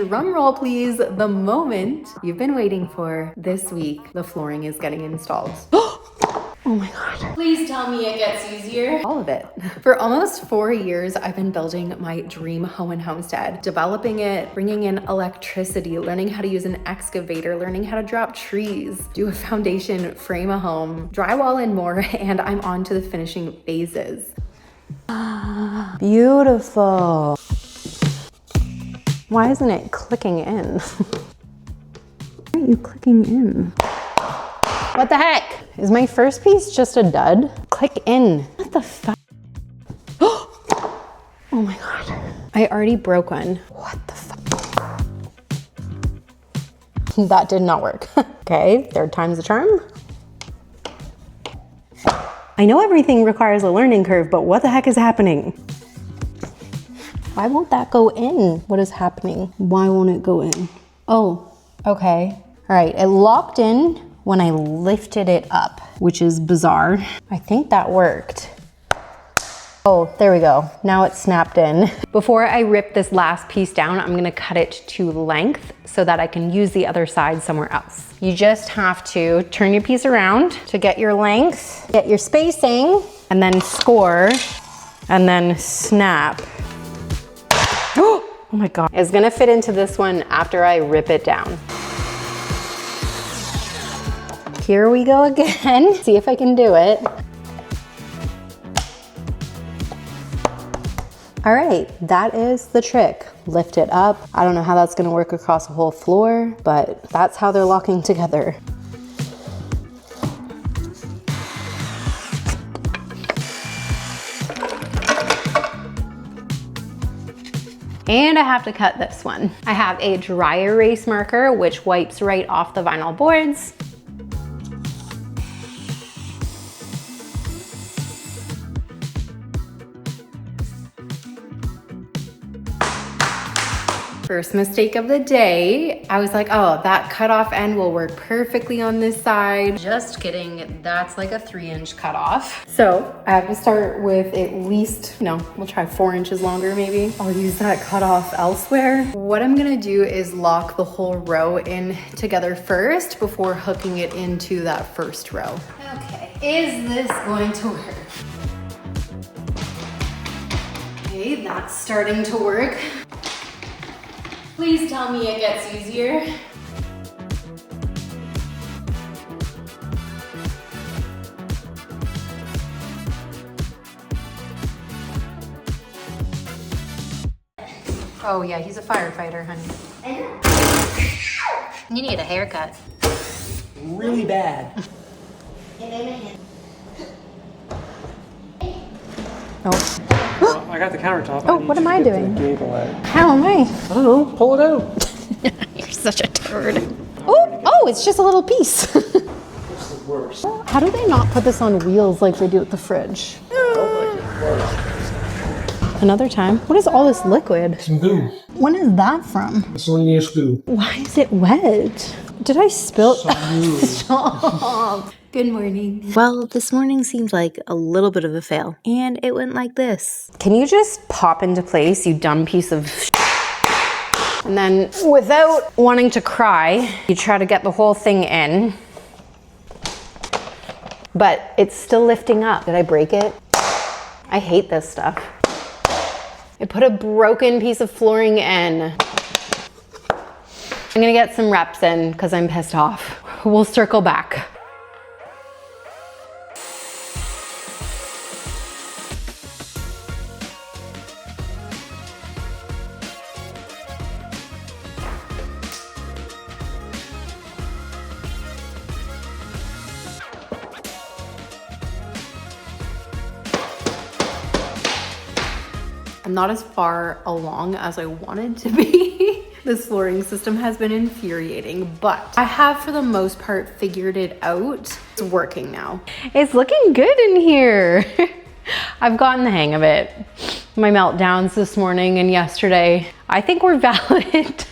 Drum roll, please. The moment you've been waiting for. This week, the flooring is getting installed. Oh my God. Please tell me it gets easier. All of it. For almost 4 years, I've been building my dream home and homestead, developing it, bringing in electricity, learning how to use an excavator, learning how to drop trees, do a foundation, frame a home, drywall and more, and I'm on to the finishing phases. Beautiful. Why isn't it clicking in? Why aren't you clicking in? What the heck? Is my first piece just a dud? Click in. What the fuck? Oh my God. I already broke one. What the fuck? That did not work. Okay, third time's the charm. I know everything requires a learning curve, but what the heck is happening? Why won't that go in? What is happening? Why won't it go in? Oh, okay. All right, it locked in when I lifted it up, which is bizarre. I think that worked. Oh, there we go. Now it's snapped in. Before I rip this last piece down, I'm gonna cut it to length so that I can use the other side somewhere else. You just have to turn your piece around to get your length, get your spacing, and then score, and then snap. Oh my God. It's gonna fit into this one after I rip it down. Here we go again. See if I can do it. All right, that is the trick. Lift it up. I don't know how that's gonna work across a whole floor, but that's how they're locking together. And I have to cut this one. I have a dry erase marker, which wipes right off the vinyl boards. First mistake of the day. I was like, oh, that cutoff end will work perfectly on this side. Just kidding, that's like a 3-inch cutoff. So I have to start with at least, we'll try 4 inches longer maybe. I'll use that cutoff elsewhere. What I'm gonna do is lock the whole row in together first before hooking it into that first row. Okay, is this going to work? Okay, that's starting to work. Please tell me it gets easier. Oh yeah, he's a firefighter, honey. You need a haircut. Really bad. Oh. I got the countertop. Oh, what am I doing? I How am I? don't know. Pull it out. You're such a turd. Oh, it's just a little piece. It's the worst. How do they not put this on wheels like they do at the fridge? Another time. What is all this liquid? Some goo. When is that from? Miscellaneous goo. Why is it wet? Did I spill? Stop. Good morning. Well, this morning seemed like a little bit of a fail, and it went like this. Can you just pop into place, you dumb piece of shit? And then, without wanting to cry, you try to get the whole thing in, but it's still lifting up. Did I break it? I hate this stuff. I put a broken piece of flooring in. I'm gonna get some reps in because I'm pissed off. We'll circle back. I'm not as far along as I wanted to be. This flooring system has been infuriating, but I have for the most part figured it out. It's working now. It's looking good in here. I've gotten the hang of it. My meltdowns this morning and yesterday, I think were valid.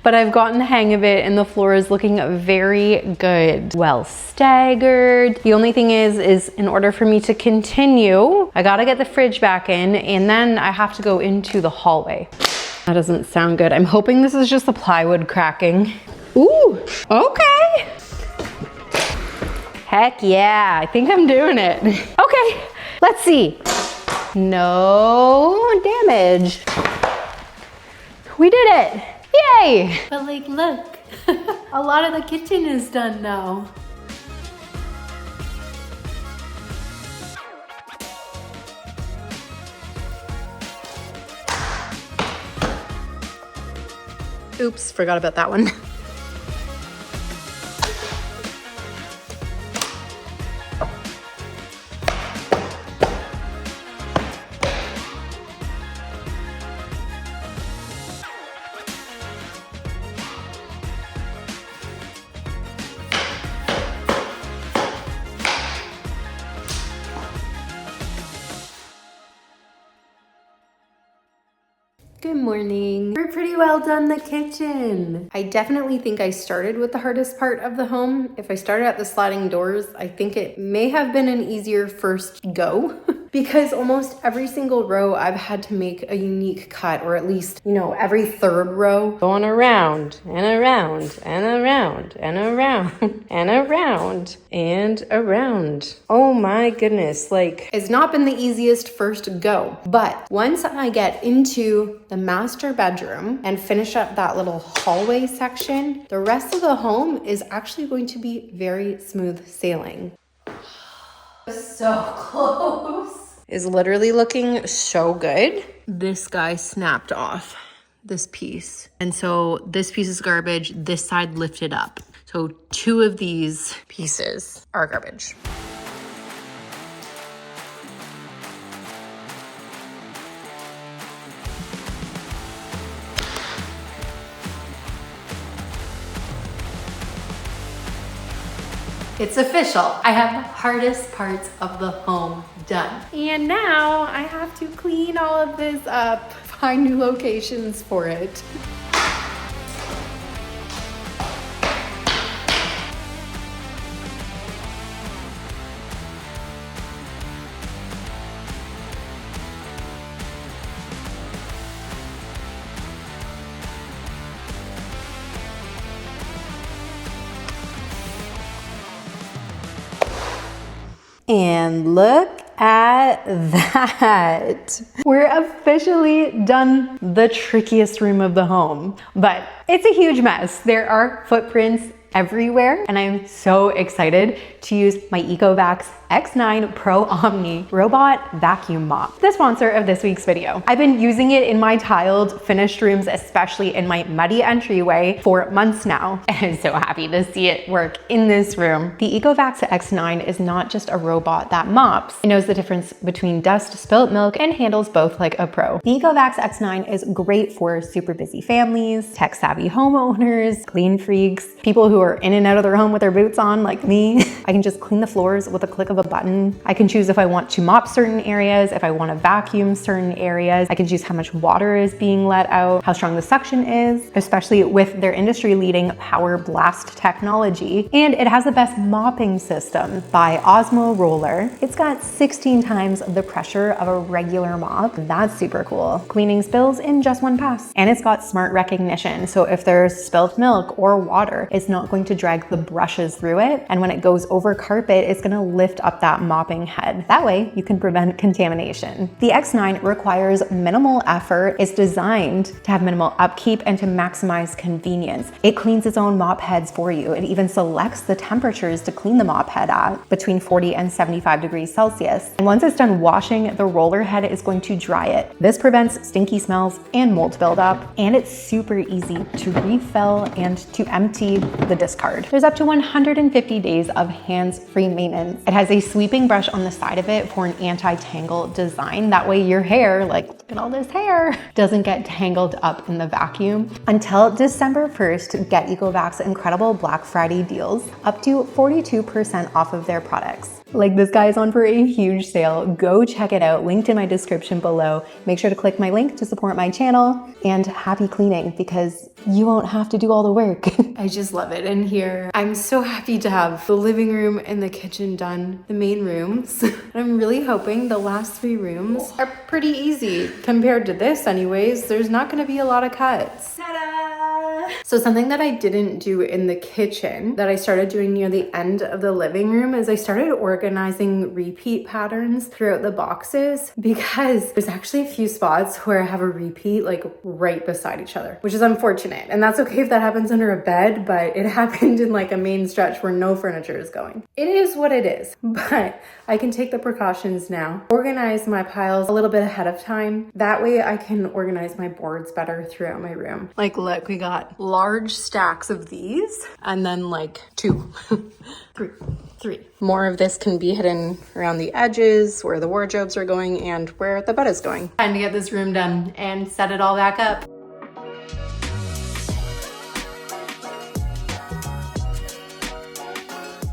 But I've gotten the hang of it and the floor is looking very good. Well staggered. The only thing is in order for me to continue, I gotta get the fridge back in and then I have to go into the hallway. That doesn't sound good. I'm hoping this is just the plywood cracking. Ooh, okay. Heck yeah, I think I'm doing it. Okay, let's see. No damage. We did it, yay. But like, look, a lot of the kitchen is done now. Oops, forgot about that one. Good morning. We're pretty well done the kitchen. I definitely think I started with the hardest part of the home. If I started at the sliding doors, I think it may have been an easier first go because almost every single row I've had to make a unique cut, or at least, you know, every third row. Going around and around and around and around and around and around. Oh my goodness, like It's not been the easiest first go, but once I get into the master bedroom and finish up that little hallway section, the rest of the home is actually going to be very smooth sailing. So close. is literally looking so good. This guy snapped off this piece. And so this piece is garbage, this side lifted up. So 2 of these pieces are garbage. It's official. I have the hardest parts of the home done. And now I have to clean all of this up, find new locations for it. And look at that. We're officially done the trickiest room of the home, but it's a huge mess. There are footprints everywhere, and I'm so excited to use my Ecovacs X9 Pro Omni Robot Vacuum Mop, the sponsor of this week's video. I've been using it in my tiled finished rooms, especially in my muddy entryway, for months now, and I'm so happy to see it work in this room. The Ecovacs X9 is not just a robot that mops. It knows the difference between dust, spilt milk, and handles both like a pro. The Ecovacs X9 is great for super busy families, tech-savvy homeowners, clean freaks, people who are in and out of their home with their boots on like me. I can just clean the floors with a click of a button. I can choose if I want to mop certain areas, if I want to vacuum certain areas. I can choose how much water is being let out, how strong the suction is, especially with their industry-leading Power Blast technology. And it has the best mopping system by Osmo Roller. It's got 16 times the pressure of a regular mop. That's super cool. Cleaning spills in just one pass. And it's got smart recognition. So if there's spilled milk or water, it's not going to drag the brushes through it. And when it goes over carpet, it's gonna lift up that mopping head. That way you can prevent contamination. The X9 requires minimal effort. It's designed to have minimal upkeep and to maximize convenience. It cleans its own mop heads for you. It even selects the temperatures to clean the mop head at between 40 and 75 degrees Celsius. And once it's done washing, the roller head is going to dry it. This prevents stinky smells and mold buildup, and it's super easy to refill and to empty the discard. There's up to 150 days of hands-free maintenance. It has a sweeping brush on the side of it for an anti-tangle design. That way your hair, like look at all this hair, doesn't get tangled up in the vacuum. Until December 1st, get Ecovac's incredible Black Friday deals, up to 42% off of their products. Like, this guy is on for a huge sale. Go check it out. Linked in my description below. Make sure to click my link to support my channel, and happy cleaning because you won't have to do all the work. I just love it in here. I'm so happy to have the living room and the kitchen done, the main rooms. I'm really hoping the last 3 rooms are pretty easy compared to this anyways. There's not gonna be a lot of cuts. Ta-da! So something that I didn't do in the kitchen that I started doing near the end of the living room is I started organizing repeat patterns throughout the boxes, because there's actually a few spots where I have a repeat like right beside each other, which is unfortunate. And that's okay if that happens under a bed, but it happened in like a main stretch where no furniture is going. It is what it is, but I can take the precautions now, organize my piles a little bit ahead of time. That way I can organize my boards better throughout my room. Like, look, we got large stacks of these and then like 2, 3. More of this can be hidden around the edges where the wardrobes are going and where the bed is going. Time to get this room done and set it all back up.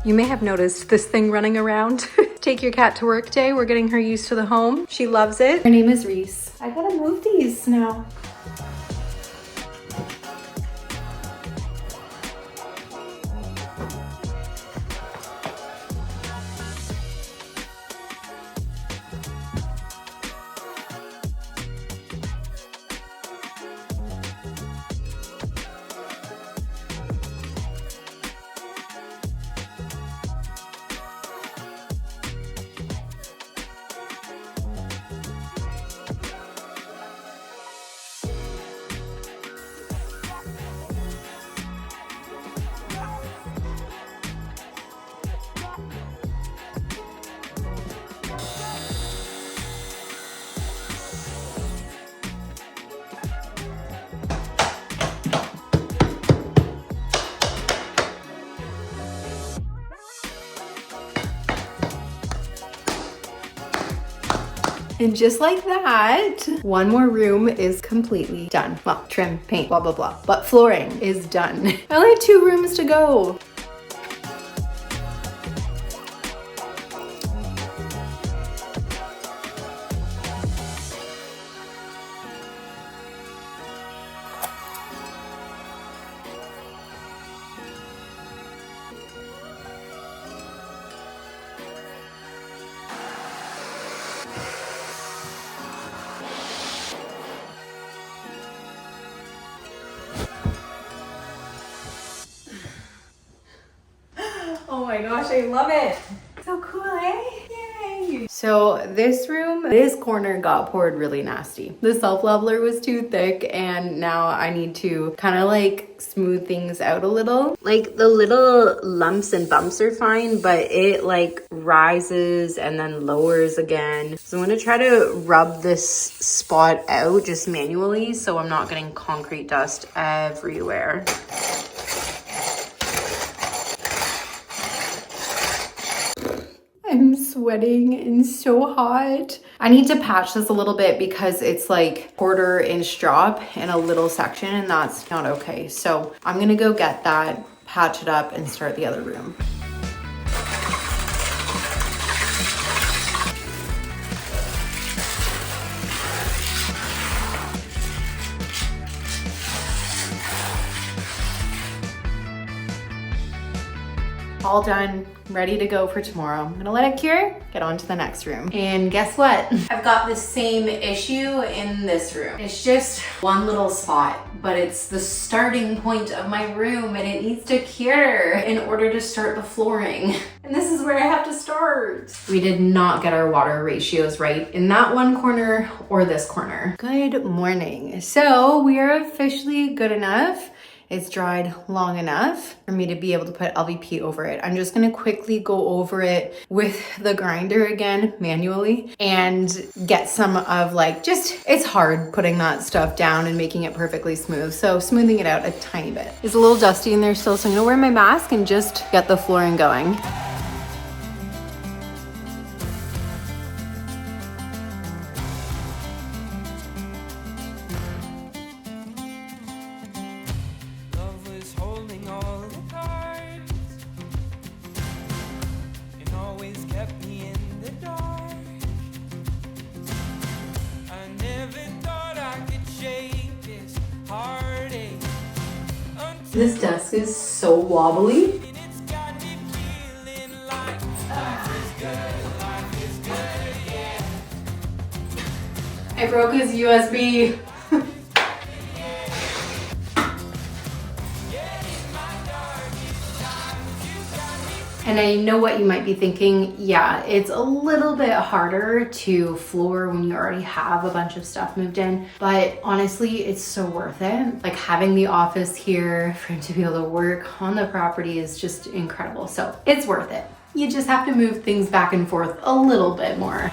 You may have noticed this thing running around. Take your cat to work day. We're getting her used to the home. She loves it. Her name is Reese. I gotta move these now. And just like that, one more room is completely done. Well, trim, paint, blah, blah, blah. But flooring is done. I only have 2 rooms to go. Oh my gosh, I love it. So cool, eh? Yay! So this corner got poured really nasty. The self-leveler was too thick, and now I need to kind of like smooth things out a little. Like, the little lumps and bumps are fine, but it like rises and then lowers again. So I'm gonna try to rub this spot out just manually so I'm not getting concrete dust everywhere. I'm sweating and so hot. I need to patch this a little bit because it's like 1/4 inch drop in a little section, and that's not okay. So I'm gonna go get that, patch it up, and start the other room. All done, ready to go for tomorrow. I'm gonna let it cure, get on to the next room. And guess what? I've got the same issue in this room. It's just one little spot, but it's the starting point of my room and it needs to cure in order to start the flooring. And this is where I have to start. We did not get our water ratios right in that one corner or this corner. Good morning. So we are officially good enough. It's dried long enough for me to be able to put LVP over it. I'm just gonna quickly go over it with the grinder again, manually, and get some of like, it's hard putting that stuff down and making it perfectly smooth. So smoothing it out a tiny bit. It's a little dusty in there still, so I'm gonna wear my mask and just get the flooring going. Kept This desk is so wobbly. I broke his USB. And I know what you might be thinking. Yeah, it's a little bit harder to floor when you already have a bunch of stuff moved in, but honestly, it's so worth it. Like having the office here for him to be able to work on the property is just incredible. So it's worth it. You just have to move things back and forth a little bit more.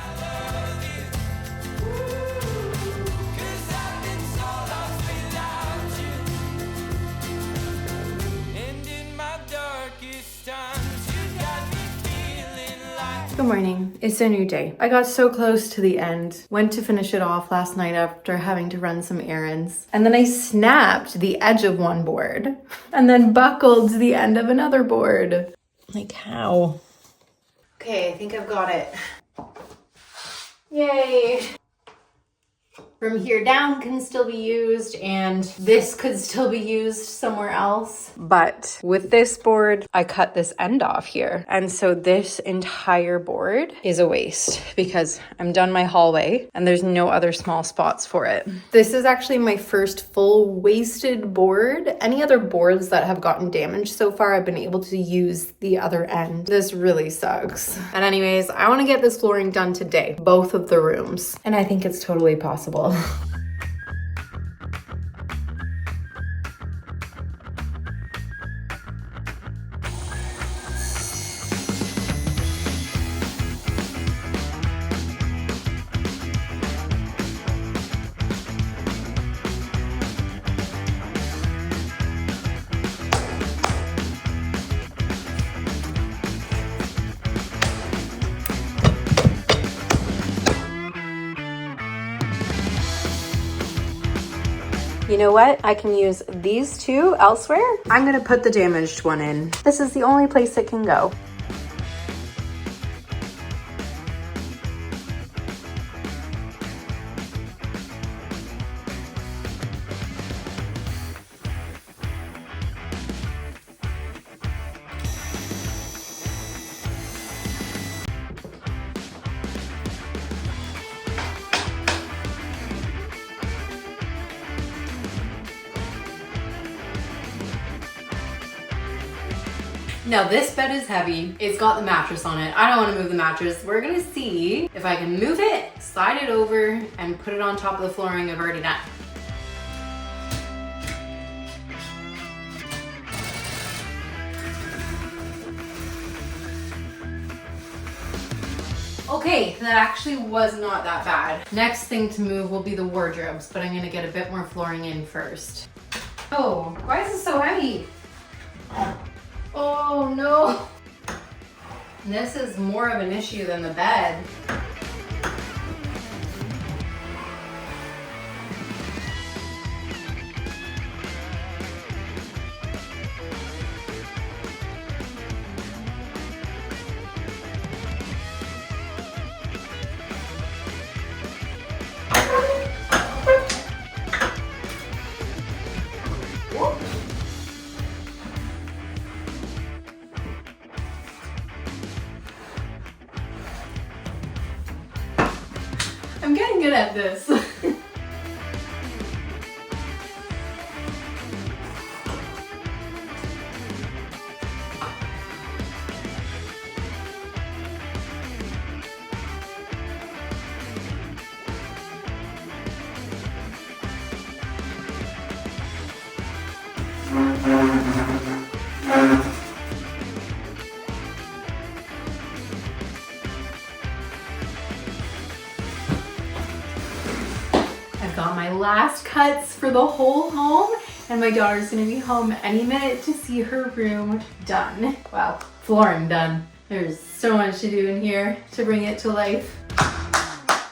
Good morning. It's a new day. I got so close to the end. Went to finish it off last night after having to run some errands. And then I snapped the edge of one board and then buckled the end of another board. Like how? Okay, I think I've got it. Yay. From here down can still be used, and this could still be used somewhere else. But with this board, I cut this end off here. And so this entire board is a waste because I'm done my hallway and there's no other small spots for it. This is actually my first full wasted board. Any other boards that have gotten damaged so far, I've been able to use the other end. This really sucks. And anyways, I want to get this flooring done today, both of the rooms. And I think it's totally possible. You know what? I can use these two elsewhere. I'm gonna put the damaged one in. This is the only place it can go. Now this bed is heavy. It's got the mattress on it. I don't want to move the mattress. We're gonna see if I can move it, slide it over, and put it on top of the flooring I've already done. Okay, that actually was not that bad. Next thing to move will be the wardrobes, but I'm gonna get a bit more flooring in first. Oh, why is it so heavy? Oh no! This is more of an issue than the bed. I'm getting good at this. I've got my last cuts for the whole home, and my daughter's gonna be home any minute to see her room done. Well, flooring done. There's so much to do in here to bring it to life.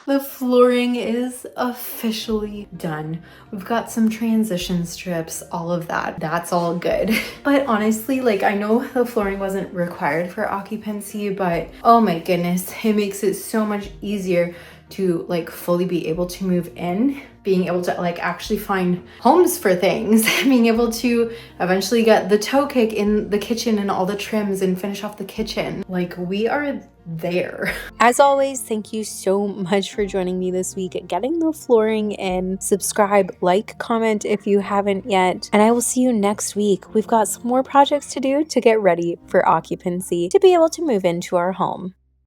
The flooring is officially done. We've got some transition strips, all of that. That's all good. But honestly, like, I know the flooring wasn't required for occupancy, but oh my goodness, it makes it so much easier to like fully be able to move in, being able to like actually find homes for things, being able to eventually get the toe cake in the kitchen and all the trims and finish off the kitchen. Like, we are there. As always, thank you so much for joining me this week at getting the flooring in. Subscribe, like, comment if you haven't yet, and I will see you next week. We've got some more projects to do to get ready for occupancy to be able to move into our home.